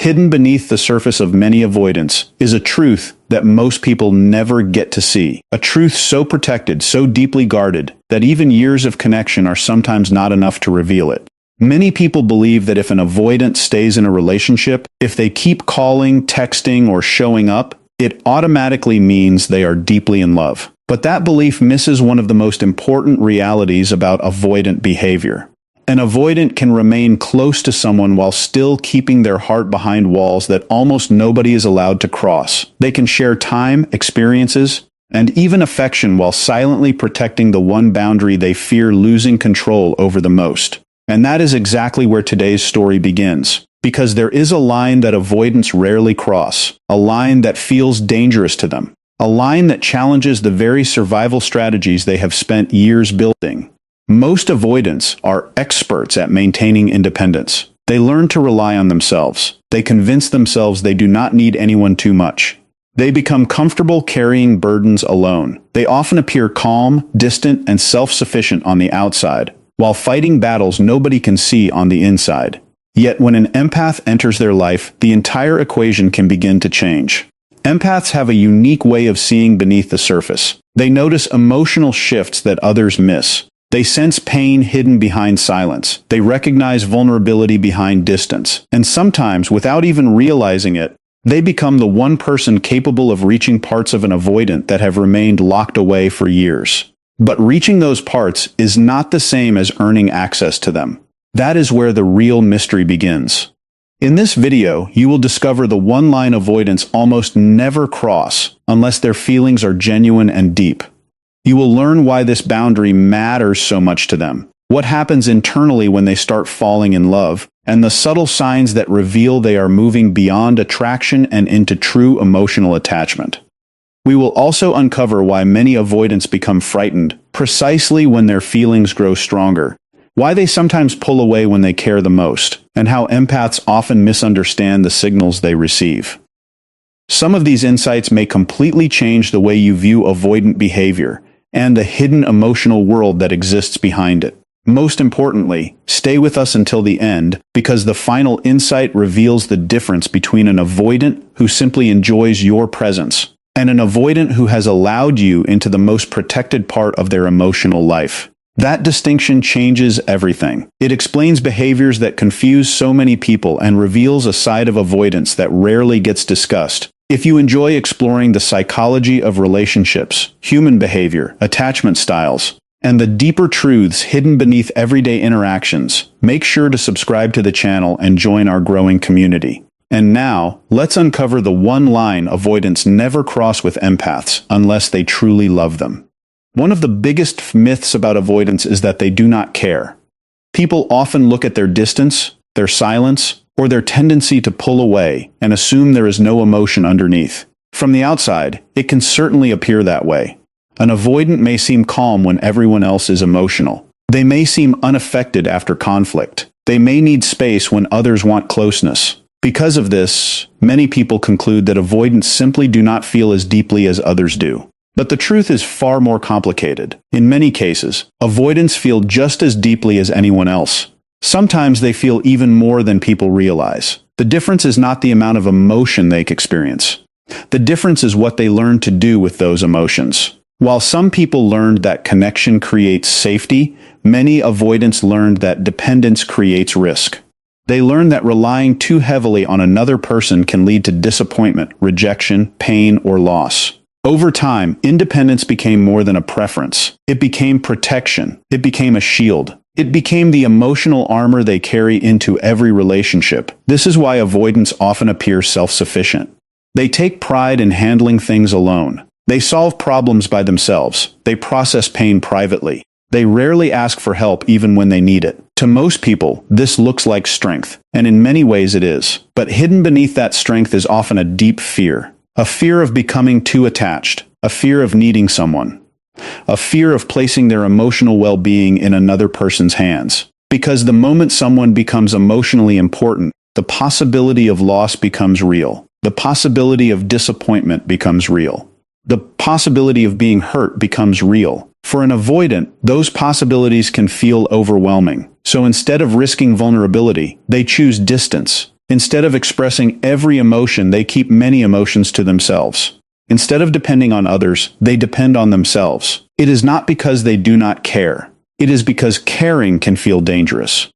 Hidden beneath the surface of many avoidants is a truth that most people never get to see. A truth so protected, so deeply guarded, that even years of connection are sometimes not enough to reveal it. Many people believe that if an avoidant stays in a relationship, if they keep calling, texting, or showing up, it automatically means they are deeply in love. But that belief misses one of the most important realities about avoidant behavior. An avoidant can remain close to someone while still keeping their heart behind walls that almost nobody is allowed to cross. They can share time, experiences, and even affection while silently protecting the one boundary they fear losing control over the most. And that is exactly where today's story begins. Because there is a line that avoidants rarely cross, a line that feels dangerous to them, a line that challenges the very survival strategies they have spent years building. Most avoidants are experts at maintaining independence. They learn to rely on themselves. They convince themselves they do not need anyone too much. They become comfortable carrying burdens alone. They often appear calm, distant, and self-sufficient on the outside, while fighting battles nobody can see on the inside. Yet when an empath enters their life, the entire equation can begin to change. Empaths have a unique way of seeing beneath the surface. They notice emotional shifts that others miss. They sense pain hidden behind silence. They recognize vulnerability behind distance. And sometimes, without even realizing it, they become the one person capable of reaching parts of an avoidant that have remained locked away for years. But reaching those parts is not the same as earning access to them. That is where the real mystery begins. In this video, you will discover the one line avoidants almost never cross unless their feelings are genuine and deep. You will learn why this boundary matters so much to them, what happens internally when they start falling in love, and the subtle signs that reveal they are moving beyond attraction and into true emotional attachment. We will also uncover why many avoidants become frightened precisely when their feelings grow stronger, why they sometimes pull away when they care the most, and how empaths often misunderstand the signals they receive. Some of these insights may completely change the way you view avoidant behavior and the hidden emotional world that exists behind it. Most importantly, stay with us until the end, because the final insight reveals the difference between an avoidant who simply enjoys your presence and an avoidant who has allowed you into the most protected part of their emotional life. That distinction changes everything. It explains behaviors that confuse so many people and reveals a side of avoidance that rarely gets discussed. If you enjoy exploring the psychology of relationships, human behavior, attachment styles, and the deeper truths hidden beneath everyday interactions, make sure to subscribe to the channel and join our growing community. And now, let's uncover the one line avoidants never cross with empaths unless they truly love them. One of the biggest myths about avoidance is that they do not care. People often look at their distance, their silence, or their tendency to pull away and assume there is no emotion underneath. From the outside, it can certainly appear that way. An avoidant may seem calm when everyone else is emotional. They may seem unaffected after conflict. They may need space when others want closeness. Because of this, many people conclude that avoidants simply do not feel as deeply as others do. But the truth is far more complicated. In many cases, avoidants feel just as deeply as anyone else. Sometimes they feel even more than people realize. The difference is not the amount of emotion they experience. The difference is what they learn to do with those emotions. While some people learned that connection creates safety, many avoidants learned that dependence creates risk. They learned that relying too heavily on another person can lead to disappointment, rejection, pain, or loss. Over time, independence became more than a preference. It became protection. It became a shield. It became the emotional armor they carry into every relationship. This is why avoidants often appear self-sufficient. They take pride in handling things alone. They solve problems by themselves. They process pain privately. They rarely ask for help even when they need it. To most people, this looks like strength, and in many ways it is. But hidden beneath that strength is often a deep fear. A fear of becoming too attached. A fear of needing someone. A fear of placing their emotional well-being in another person's hands. Because the moment someone becomes emotionally important, the possibility of loss becomes real. The possibility of disappointment becomes real. The possibility of being hurt becomes real. For an avoidant, those possibilities can feel overwhelming. So instead of risking vulnerability, they choose distance. Instead of expressing every emotion, they keep many emotions to themselves. Instead of depending on others, they depend on themselves. It is not because they do not care. It is because caring can feel dangerous.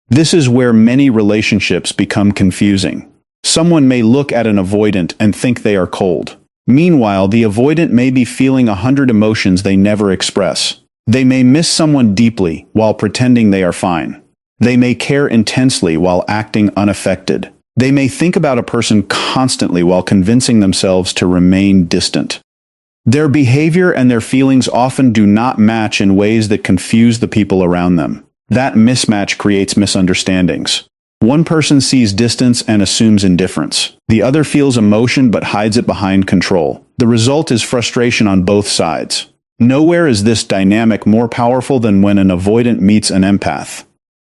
This is where many relationships become confusing. Someone may look at an avoidant and think they are cold. Meanwhile, the avoidant may be feeling 100 emotions they never express. They may miss someone deeply while pretending they are fine. They may care intensely while acting unaffected. They may think about a person constantly while convincing themselves to remain distant. Their behavior and their feelings often do not match in ways that confuse the people around them. That mismatch creates misunderstandings. One person sees distance and assumes indifference. The other feels emotion but hides it behind control. The result is frustration on both sides. Nowhere is this dynamic more powerful than when an avoidant meets an empath.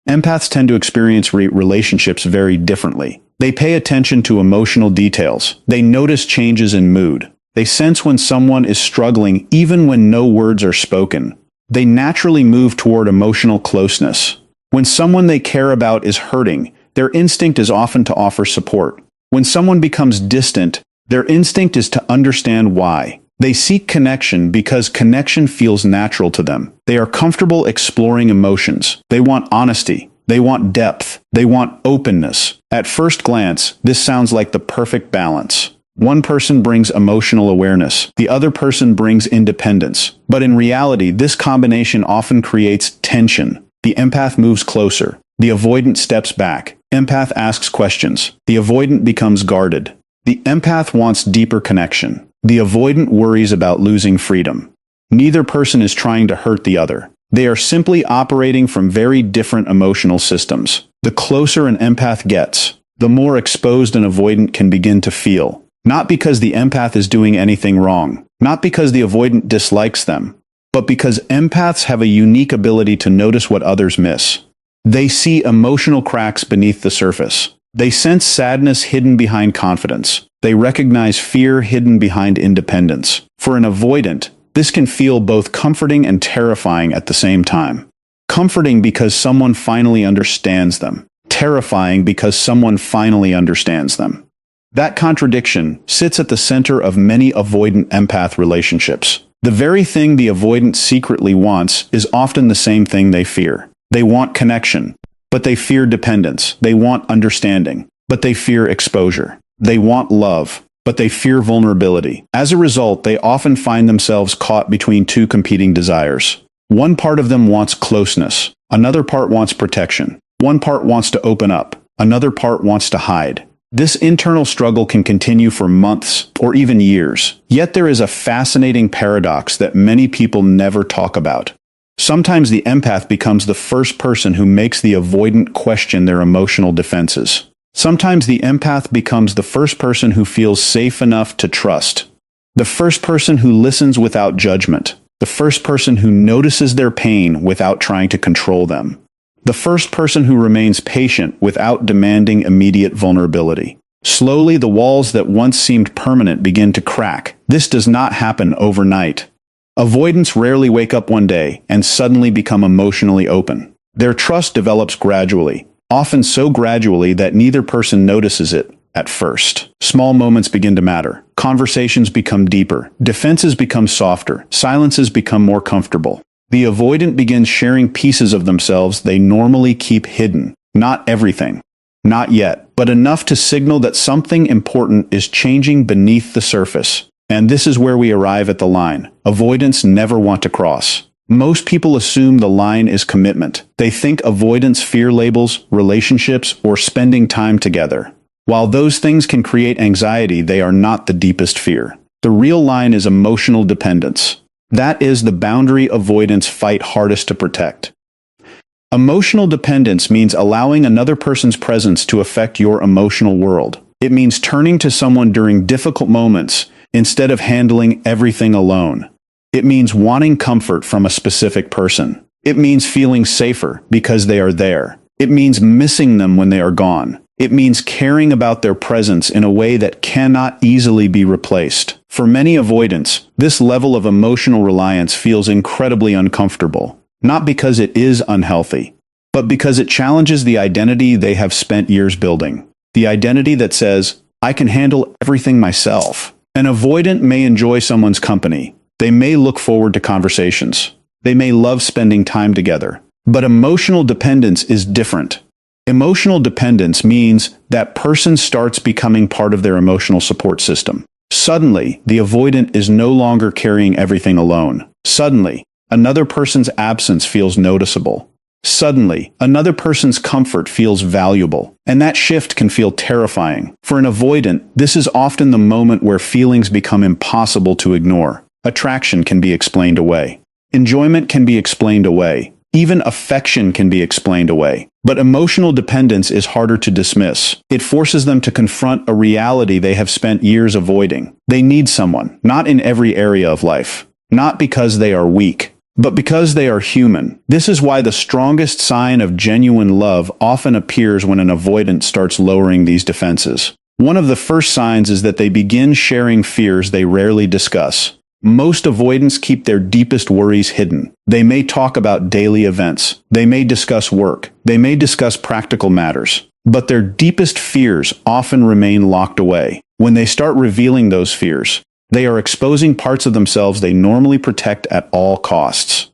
Empaths tend to experience relationships very differently. They pay attention to emotional details. They notice changes in mood. They sense when someone is struggling even when no words are spoken. They naturally move toward emotional closeness. When someone they care about is hurting, their instinct is often to offer support. When someone becomes distant, their instinct is to understand why. They seek connection because connection feels natural to them. They are comfortable exploring emotions. They want honesty. They want depth. They want openness. At first glance, this sounds like the perfect balance. One person brings emotional awareness. The other person brings independence. But in reality, this combination often creates tension. The empath moves closer. The avoidant steps back. Empath asks questions. The avoidant becomes guarded. The empath wants deeper connection. The avoidant worries about losing freedom. Neither person is trying to hurt the other. They are simply operating from very different emotional systems. The closer an empath gets, the more exposed an avoidant can begin to feel. Not because the empath is doing anything wrong, not because the avoidant dislikes them, but because empaths have a unique ability to notice what others miss. They see emotional cracks beneath the surface. They sense sadness hidden behind confidence. They recognize fear hidden behind independence. For an avoidant, this can feel both comforting and terrifying at the same time. Comforting because someone finally understands them. Terrifying because someone finally understands them. That contradiction sits at the center of many avoidant-empath relationships. The very thing the avoidant secretly wants is often the same thing they fear. They want connection, but they fear dependence. They want understanding, but they fear exposure. They want love, but they fear vulnerability. As a result, they often find themselves caught between two competing desires. One part of them wants closeness. Another part wants protection. One part wants to open up. Another part wants to hide. This internal struggle can continue for months or even years. Yet there is a fascinating paradox that many people never talk about. Sometimes the empath becomes the first person who makes the avoidant question their emotional defenses. Sometimes the empath becomes the first person who feels safe enough to trust. The first person who listens without judgment. The first person who notices their pain without trying to control them. The first person who remains patient without demanding immediate vulnerability. Slowly, the walls that once seemed permanent begin to crack. This does not happen overnight. Avoidants rarely wake up one day and suddenly become emotionally open. Their trust develops gradually, often so gradually that neither person notices it at first. Small moments begin to matter. Conversations become deeper. Defenses become softer. Silences become more comfortable. The avoidant begins sharing pieces of themselves they normally keep hidden. Not everything. Not yet, but enough to signal that something important is changing beneath the surface. And this is where we arrive at the line. Avoidants never want to cross. Most people assume the line is commitment. They think avoidance fear labels, relationships, or spending time together. While those things can create anxiety, they are not the deepest fear. The real line is emotional dependence. That is the boundary avoidants fight hardest to protect. Emotional dependence means allowing another person's presence to affect your emotional world. It means turning to someone during difficult moments instead of handling everything alone. It means wanting comfort from a specific person. It means feeling safer because they are there. It means missing them when they are gone. It means caring about their presence in a way that cannot easily be replaced. For many avoidants, this level of emotional reliance feels incredibly uncomfortable, not because it is unhealthy, but because it challenges the identity they have spent years building. the identity that says, I can handle everything myself. An avoidant may enjoy someone's company. They may look forward to conversations. They may love spending time together. But emotional dependence is different. Emotional dependence means that person starts becoming part of their emotional support system. Suddenly, the avoidant is no longer carrying everything alone. Suddenly, another person's absence feels noticeable. Suddenly, another person's comfort feels valuable. And that shift can feel terrifying. For an avoidant, this is often the moment where feelings become impossible to ignore. Attraction can be explained away. Enjoyment can be explained away. Even affection can be explained away. But emotional dependence is harder to dismiss. It forces them to confront a reality they have spent years avoiding. They need someone, not in every area of life. Not because they are weak, but because they are human. This is why the strongest sign of genuine love often appears when an avoidant starts lowering these defenses. One of the first signs is that they begin sharing fears they rarely discuss. Most avoidants keep their deepest worries hidden. They may talk about daily events. They may discuss work. They may discuss practical matters. But their deepest fears often remain locked away. When they start revealing those fears, they are exposing parts of themselves they normally protect at all costs.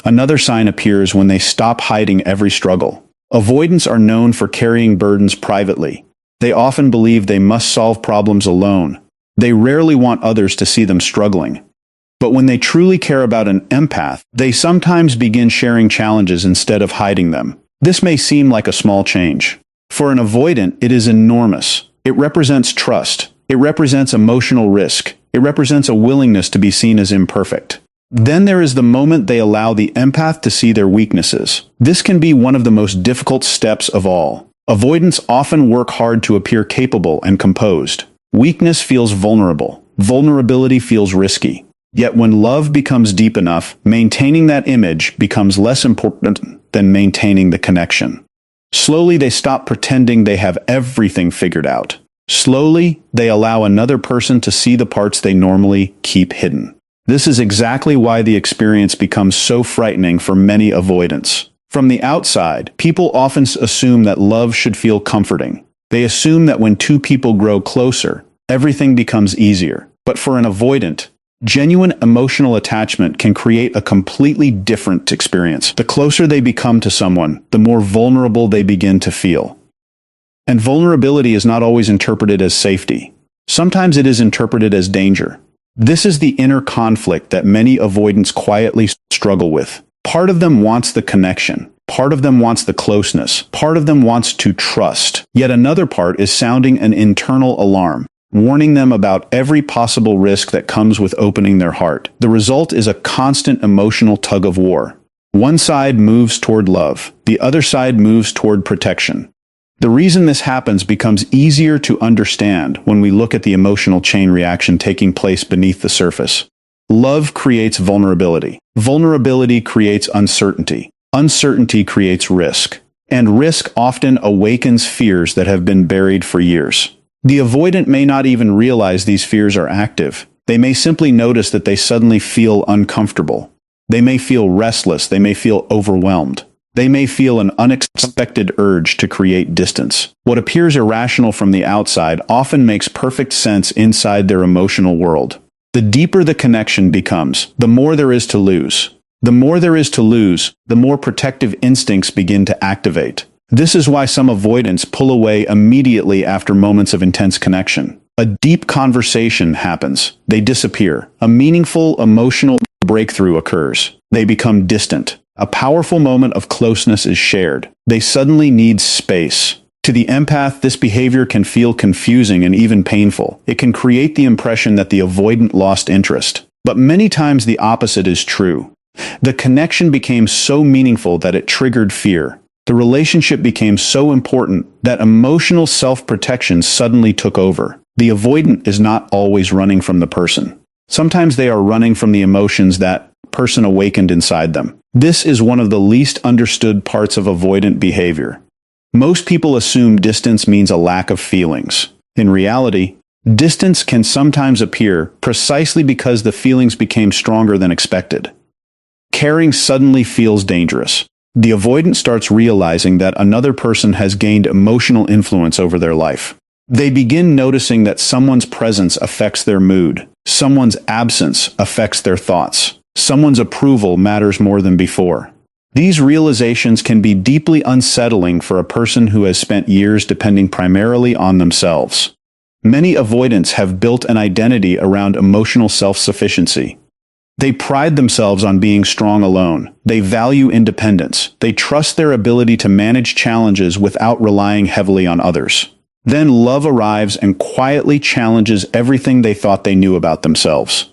Another sign appears when they stop hiding every struggle. Avoidants are known for carrying burdens privately. They often believe they must solve problems alone. They rarely want others to see them struggling. But when they truly care about an empath, they sometimes begin sharing challenges instead of hiding them. This may seem like a small change. For an avoidant, it is enormous. It represents trust. It represents emotional risk. It represents a willingness to be seen as imperfect. Then there is the moment they allow the empath to see their weaknesses. This can be one of the most difficult steps of all. Avoidants often work hard to appear capable and composed. Weakness feels vulnerable. Vulnerability feels risky. Yet when love becomes deep enough, maintaining that image becomes less important than maintaining the connection. Slowly they stop pretending they have everything figured out. Slowly, they allow another person to see the parts they normally keep hidden. This is exactly why the experience becomes so frightening for many avoidants. From the outside, people often assume that love should feel comforting. They assume that when two people grow closer, everything becomes easier. But for an avoidant, genuine emotional attachment can create a completely different experience. The closer they become to someone, the more vulnerable they begin to feel. And vulnerability is not always interpreted as safety. Sometimes it is interpreted as danger. This is the inner conflict that many avoidants quietly struggle with. Part of them wants the connection. Part of them wants the closeness. Part of them wants to trust. Yet another part is sounding an internal alarm, warning them about every possible risk that comes with opening their heart. The result is a constant emotional tug of war. One side moves toward love. The other side moves toward protection. The reason this happens becomes easier to understand when we look at the emotional chain reaction taking place beneath the surface. Love creates vulnerability. Vulnerability creates uncertainty. Uncertainty creates risk. And risk often awakens fears that have been buried for years. The avoidant may not even realize these fears are active. They may simply notice that they suddenly feel uncomfortable. They may feel restless. They may feel overwhelmed. They may feel an unexpected urge to create distance. What appears irrational from the outside often makes perfect sense inside their emotional world. The deeper the connection becomes, the more there is to lose. The more there is to lose, the more protective instincts begin to activate. This is why some avoidants pull away immediately after moments of intense connection. A deep conversation happens. They disappear. A meaningful emotional breakthrough occurs. They become distant. A powerful moment of closeness is shared. They suddenly need space. To the empath, this behavior can feel confusing and even painful. It can create the impression that the avoidant lost interest. But many times the opposite is true. The connection became so meaningful that it triggered fear. The relationship became so important that emotional self-protection suddenly took over. The avoidant is not always running from the person. Sometimes they are running from the emotions that person awakened inside them. This is one of the least understood parts of avoidant behavior. Most people assume distance means a lack of feelings. In reality, distance can sometimes appear precisely because the feelings became stronger than expected. Caring suddenly feels dangerous. The avoidant starts realizing that another person has gained emotional influence over their life. They begin noticing that someone's presence affects their mood, someone's absence affects their thoughts, someone's approval matters more than before. These realizations can be deeply unsettling for a person who has spent years depending primarily on themselves. Many avoidants have built an identity around emotional self-sufficiency. They pride themselves on being strong alone. They value independence. They trust their ability to manage challenges without relying heavily on others. Then love arrives and quietly challenges everything they thought they knew about themselves.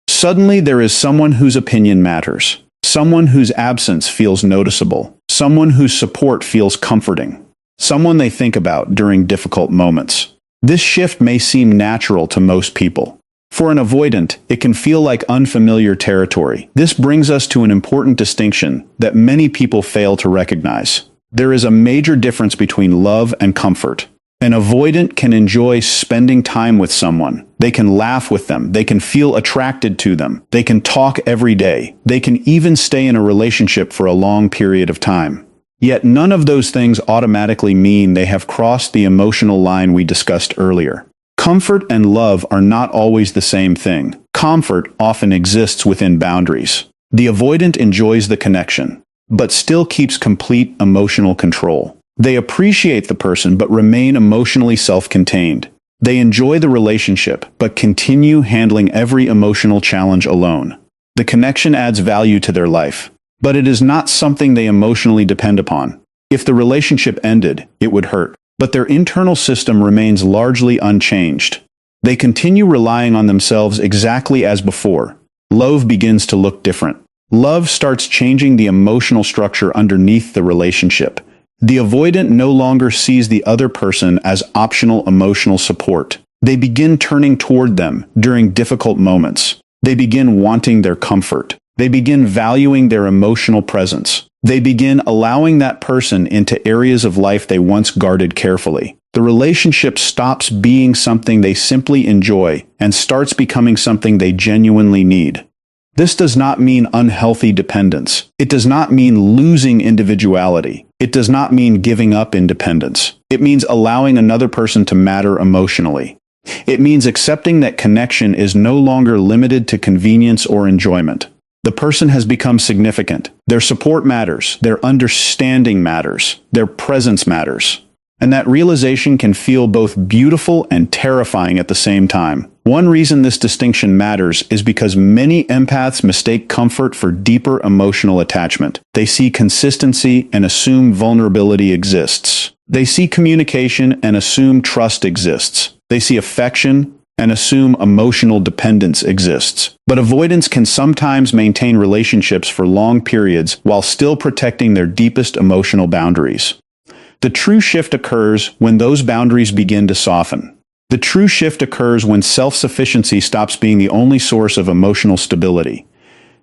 Suddenly there is someone whose opinion matters, someone whose absence feels noticeable, someone whose support feels comforting, someone they think about during difficult moments. This shift may seem natural to most people. For an avoidant, it can feel like unfamiliar territory. This brings us to an important distinction that many people fail to recognize. There is a major difference between love and comfort. An avoidant can enjoy spending time with someone. They can laugh with them. They can feel attracted to them. They can talk every day. They can even stay in a relationship for a long period of time. Yet none of those things automatically mean they have crossed the emotional line we discussed earlier. Comfort and love are not always the same thing. Comfort often exists within boundaries. The avoidant enjoys the connection, but still keeps complete emotional control. They appreciate the person but remain emotionally self-contained. They enjoy the relationship but continue handling every emotional challenge alone. The connection adds value to their life, but it is not something they emotionally depend upon. If the relationship ended, it would hurt, but their internal system remains largely unchanged. They continue relying on themselves exactly as before. Love begins to look different. Love starts changing the emotional structure underneath the relationship. The avoidant no longer sees the other person as optional emotional support. They begin turning toward them during difficult moments. They begin wanting their comfort. They begin valuing their emotional presence. They begin allowing that person into areas of life they once guarded carefully. The relationship stops being something they simply enjoy and starts becoming something they genuinely need. This does not mean unhealthy dependence. It does not mean losing individuality. It does not mean giving up independence. It means allowing another person to matter emotionally. It means accepting that connection is no longer limited to convenience or enjoyment. The person has become significant. Their support matters. Their understanding matters. Their presence matters. And that realization can feel both beautiful and terrifying at the same time. One reason this distinction matters is because many empaths mistake comfort for deeper emotional attachment. They see consistency and assume vulnerability exists. They see communication and assume trust exists. They see affection and assume emotional dependence exists. But avoidants can sometimes maintain relationships for long periods while still protecting their deepest emotional boundaries. The true shift occurs when those boundaries begin to soften. The true shift occurs when self-sufficiency stops being the only source of emotional stability.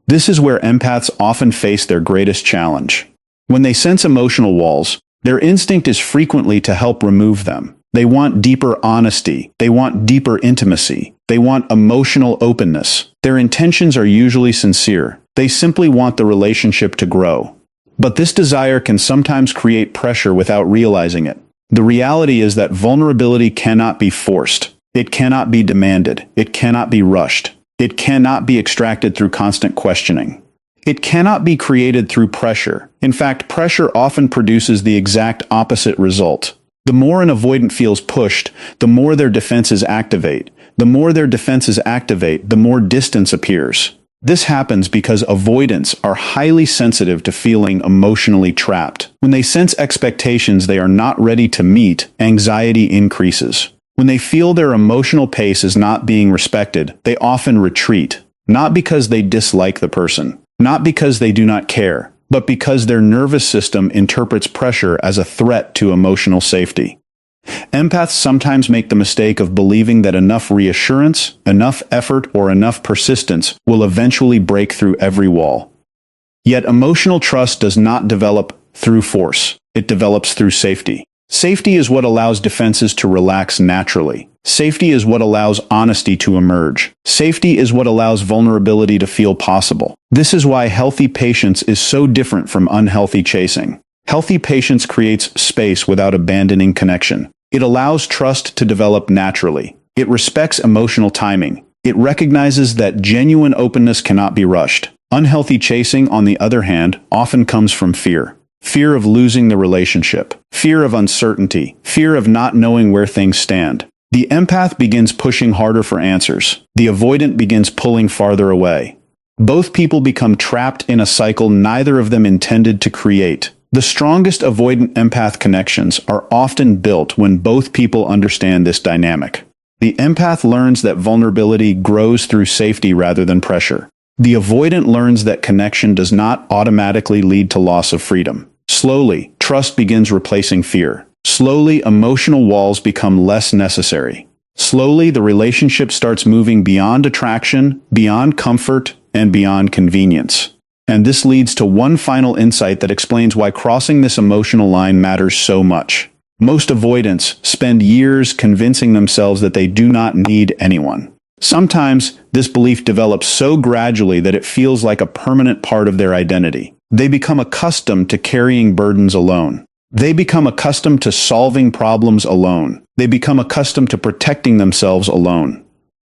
This is where empaths often face their greatest challenge. When they sense emotional walls, their instinct is frequently to help remove them. They want deeper honesty. They want deeper intimacy. They want emotional openness. Their intentions are usually sincere. They simply want the relationship to grow. But this desire can sometimes create pressure without realizing it. The reality is that vulnerability cannot be forced. It cannot be demanded. It cannot be rushed. It cannot be extracted through constant questioning. It cannot be created through pressure. In fact, pressure often produces the exact opposite result. The more an avoidant feels pushed, the more their defenses activate. The more their defenses activate, the more distance appears. This happens because avoidants are highly sensitive to feeling emotionally trapped. When they sense expectations they are not ready to meet, anxiety increases. When they feel their emotional pace is not being respected, they often retreat. Not because they dislike the person, not because they do not care, but because their nervous system interprets pressure as a threat to emotional safety. Empaths sometimes make the mistake of believing that enough reassurance, enough effort, or enough persistence will eventually break through every wall. Yet emotional trust does not develop through force. It develops through safety. Safety is what allows defenses to relax naturally. Safety is what allows honesty to emerge. Safety is what allows vulnerability to feel possible. This is why healthy patience is so different from unhealthy chasing. Healthy patience creates space without abandoning connection. It allows trust to develop naturally. It respects emotional timing. It recognizes that genuine openness cannot be rushed. Unhealthy chasing, on the other hand, often comes from fear. Fear of losing the relationship. Fear of uncertainty. Fear of not knowing where things stand. The empath begins pushing harder for answers. The avoidant begins pulling farther away. Both people become trapped in a cycle neither of them intended to create. The strongest avoidant-empath connections are often built when both people understand this dynamic. The empath learns that vulnerability grows through safety rather than pressure. The avoidant learns that connection does not automatically lead to loss of freedom. Slowly, trust begins replacing fear. Slowly, emotional walls become less necessary. Slowly, the relationship starts moving beyond attraction, beyond comfort, and beyond convenience. And this leads to one final insight that explains why crossing this emotional line matters so much. Most avoidants spend years convincing themselves that they do not need anyone. Sometimes, this belief develops so gradually that it feels like a permanent part of their identity. They become accustomed to carrying burdens alone. They become accustomed to solving problems alone. They become accustomed to protecting themselves alone.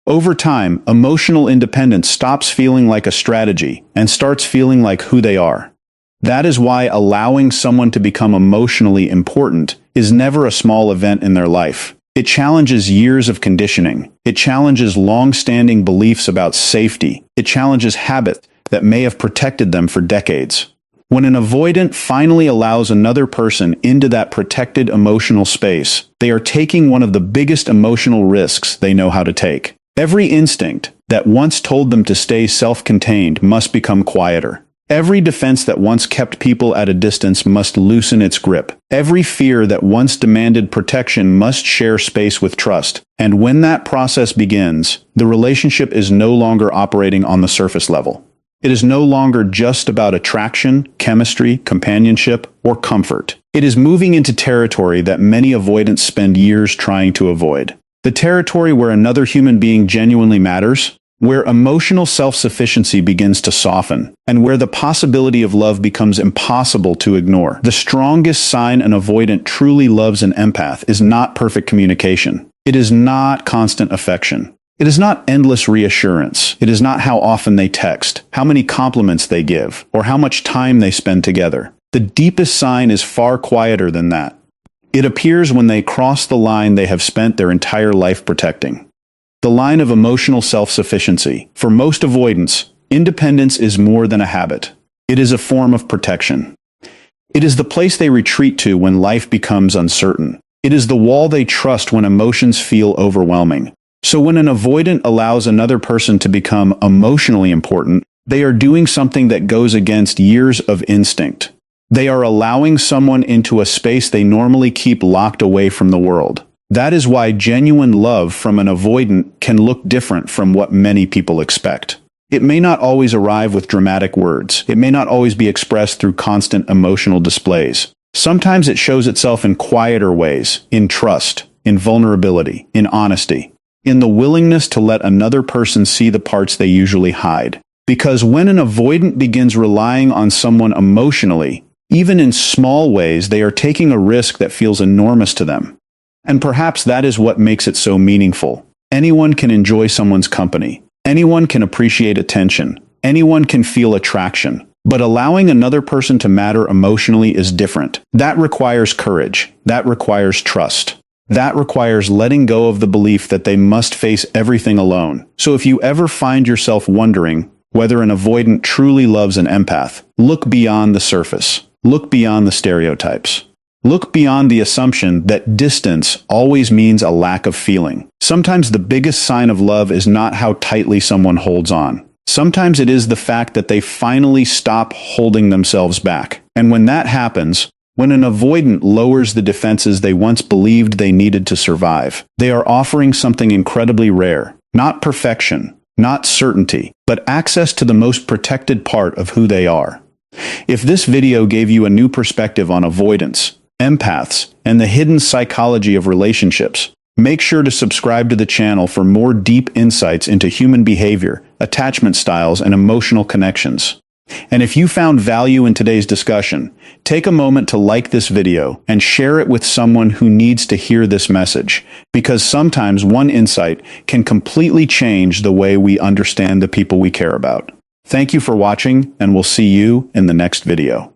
Over time, emotional independence stops feeling like a strategy and starts feeling like who they are. That is why allowing someone to become emotionally important is never a small event in their life. It challenges years of conditioning. It challenges long-standing beliefs about safety. It challenges habits that may have protected them for decades. When an avoidant finally allows another person into that protected emotional space, they are taking one of the biggest emotional risks they know how to take. Every instinct that once told them to stay self-contained must become quieter. Every defense that once kept people at a distance must loosen its grip. Every fear that once demanded protection must share space with trust. And when that process begins, the relationship is no longer operating on the surface level. It is no longer just about attraction, chemistry, companionship, or comfort. It is moving into territory that many avoidants spend years trying to avoid. The territory where another human being genuinely matters, where emotional self-sufficiency begins to soften, and where the possibility of love becomes impossible to ignore. The strongest sign an avoidant truly loves an empath is not perfect communication. It is not constant affection. It is not endless reassurance. It is not how often they text, how many compliments they give, or how much time they spend together. The deepest sign is far quieter than that. It appears when they cross the line they have spent their entire life protecting. The line of emotional self-sufficiency. For most avoidants, independence is more than a habit. It is a form of protection. It is the place they retreat to when life becomes uncertain. It is the wall they trust when emotions feel overwhelming. So when an avoidant allows another person to become emotionally important, they are doing something that goes against years of instinct. They are allowing someone into a space they normally keep locked away from the world. That is why genuine love from an avoidant can look different from what many people expect. It may not always arrive with dramatic words. It may not always be expressed through constant emotional displays. Sometimes it shows itself in quieter ways, in trust, in vulnerability, in honesty, in the willingness to let another person see the parts they usually hide. Because when an avoidant begins relying on someone emotionally, even in small ways, they are taking a risk that feels enormous to them. And perhaps that is what makes it so meaningful. Anyone can enjoy someone's company. Anyone can appreciate attention. Anyone can feel attraction. But allowing another person to matter emotionally is different. That requires courage. That requires trust. That requires letting go of the belief that they must face everything alone. So if you ever find yourself wondering whether an avoidant truly loves an empath, look beyond the surface. Look beyond the stereotypes. Look beyond the assumption that distance always means a lack of feeling. Sometimes the biggest sign of love is not how tightly someone holds on. Sometimes it is the fact that they finally stop holding themselves back. And when that happens, when an avoidant lowers the defenses they once believed they needed to survive, they are offering something incredibly rare. Not perfection, not certainty, but access to the most protected part of who they are. If this video gave you a new perspective on avoidance, empaths, and the hidden psychology of relationships. Make sure to subscribe to the channel for more deep insights into human behavior, attachment styles, and emotional connections. And if you found value in today's discussion, take a moment to like this video and share it with someone who needs to hear this message, because sometimes one insight can completely change the way we understand the people we care about. Thank you for watching, and we'll see you in the next video.